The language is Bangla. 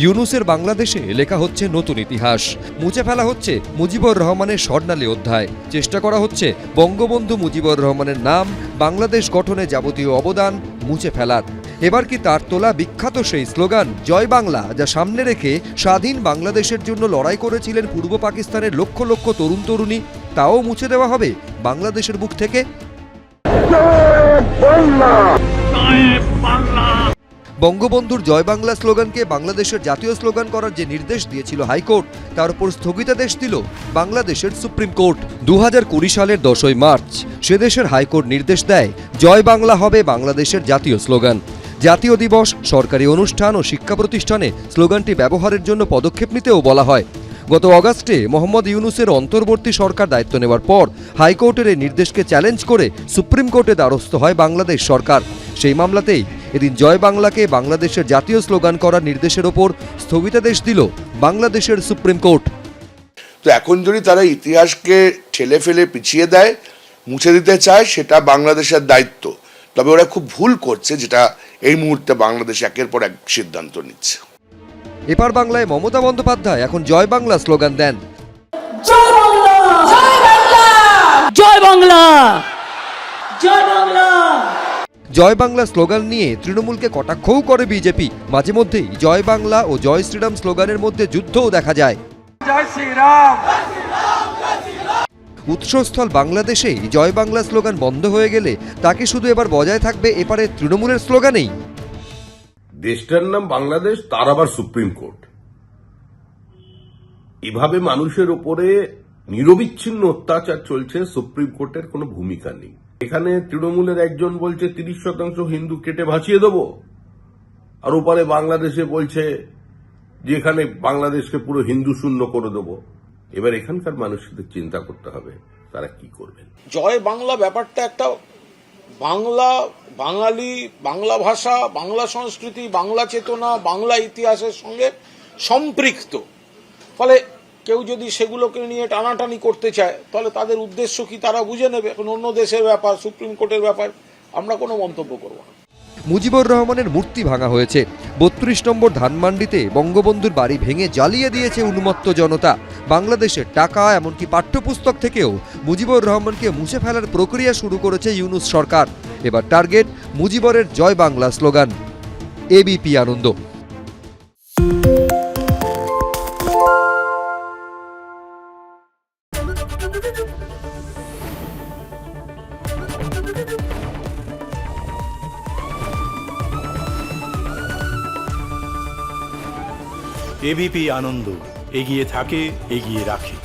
ইউনূসের বাংলাদেশে লেখা হচ্ছে নতুন ইতিহাস, মুছে ফেলা হচ্ছে মুজিবুর রহমানের স্বর্ণালী অধ্যায়, চেষ্টা করা হচ্ছে বঙ্গবন্ধু মুজিবুর রহমানের নাম, বাংলাদেশ গঠনে যাবতীয় অবদান মুছে ফেলার। এবার কি তার তোলা বিখ্যাত সেই স্লোগান জয় বাংলা, যা সামনে রেখে স্বাধীন বাংলাদেশের জন্য লড়াই করেছিলেন পূর্ব পাকিস্তানের লক্ষ লক্ষ তরুণ তরুণী, তাও মুছে দেওয়া হবে বাংলাদেশের বুক থেকে? বঙ্গবন্ধুর জয় বাংলা স্লোগানকে বাংলাদেশের জাতীয় স্লোগান করার যে নির্দেশ দিয়েছিল হাইকোর্ট, তার উপর স্থগিতাদেশ দিল বাংলাদেশের সুপ্রিম কোর্ট। 2020 সালের 10ই মার্চ সে দেশের হাইকোর্ট নির্দেশ দেয় জয় বাংলা হবে বাংলাদেশের জাতীয় স্লোগান। জাতীয় দিবস, সরকারি অনুষ্ঠান ও শিক্ষা প্রতিষ্ঠানে স্লোগানটি ব্যবহারের জন্য পদক্ষেপ নিতেও বলা হয়। গত অগাস্টে মোহাম্মদ ইউনূসের অন্তর্বর্তী সরকার দায়িত্ব নেওয়ার পর হাইকোর্টের এই নির্দেশকে চ্যালেঞ্জ করে সুপ্রিম কোর্টে দ্বারস্থ হয় বাংলাদেশ সরকার। সেই মামলাতেই এদিন জয় বাংলাকে বাংলাদেশের জাতীয় স্লোগান করার নির্দেশের ওপর স্থগিতাদেশ দিল বাংলাদেশের সুপ্রিম কোর্ট। তো এখন যদি তারা ইতিহাসকে ঠেলে ফেলে পিছিয়ে দেয়, মুছে দিতে চায়, সেটা বাংলাদেশের দায়িত্ব। তবে ওরা খুব ভুল করছে, যেটা এই মুহূর্তে বাংলাদেশ একের পর এক সিদ্ধান্ত নিচ্ছে। এপার বাংলায় মমতা বন্দ্যোপাধ্যায় এখন জয় বাংলা স্লোগান দেন। জয় বাংলা, জয় বাংলা, জয় বাংলা, জয় বাংলা। জয় বাংলা স্লোগান নিয়ে তৃণমূলকে কটাক্ষও করে বিজেপি। মাঝে মধ্যেই জয় বাংলা ও জয় শ্রীরাম স্লোগানের মধ্যে যুদ্ধও দেখা যায়। জয় শ্রীরাম। উৎসস্থল বাংলাদেশেই জয় বাংলা স্লোগান বন্ধ হয়ে গেলে তাকে শুধু এবার বজায় থাকবে এপারে তৃণমূলের স্লোগানেই। দেশটার নাম বাংলাদেশ, তার আবার সুপ্রিম কোর্ট। এভাবে মানুষের উপরে নিরবিচ্ছিন্ন অত্যাচার চলছে, সুপ্রিম কোর্টের কোনো ভূমিকা নেই। এখানে তৃণমূলের একজন বলছে 30% হিন্দু কেটে ভাসিয়ে দেব, আর ওপারে বাংলাদেশে বলছে যে এখানে বাংলাদেশকে পুরো হিন্দু শূন্য করে দেব। এবার এখানকার মানুষদের চিন্তা করতে হবে তারা কি করবেন। জয় বাংলা ব্যাপারটা একটা বাংলা, বাঙালি, বাংলা ভাষা, বাংলা সংস্কৃতি, বাংলা চেতনা, বাংলা ইতিহাসের সঙ্গে সম্পৃক্ত। ফলে কেউ যদি সেগুলোকে নিয়ে টানাটানি করতে চায়, তাহলে তাদের উদ্দেশ্য কি তারা বুঝে নেবে। এখন অন্য দেশের ব্যাপার, সুপ্রিম কোর্টের ব্যাপার, আমরা কোনো মন্তব্য করব না। মুজিবুর রহমানের মূর্তি ভাঙা হয়েছে। 32 নম্বর ধানমান্ডিতে বঙ্গবন্ধুর বাড়ি ভেঙে জ্বালিয়ে দিয়েছে উন্মত্ত জনতা। বাংলাদেশের টাকা, এমনকি পাঠ্যপুস্তক থেকেও মুজিবুর রহমানকে মুছে ফেলার প্রক্রিয়া শুরু করেছে ইউনূস সরকার। এবার টার্গেট মুজিবরের জয় বাংলা স্লোগান। এবিপি আনন্দ। এবিপি আনন্দ, এগিয়ে থাকে, এগিয়ে রাখে।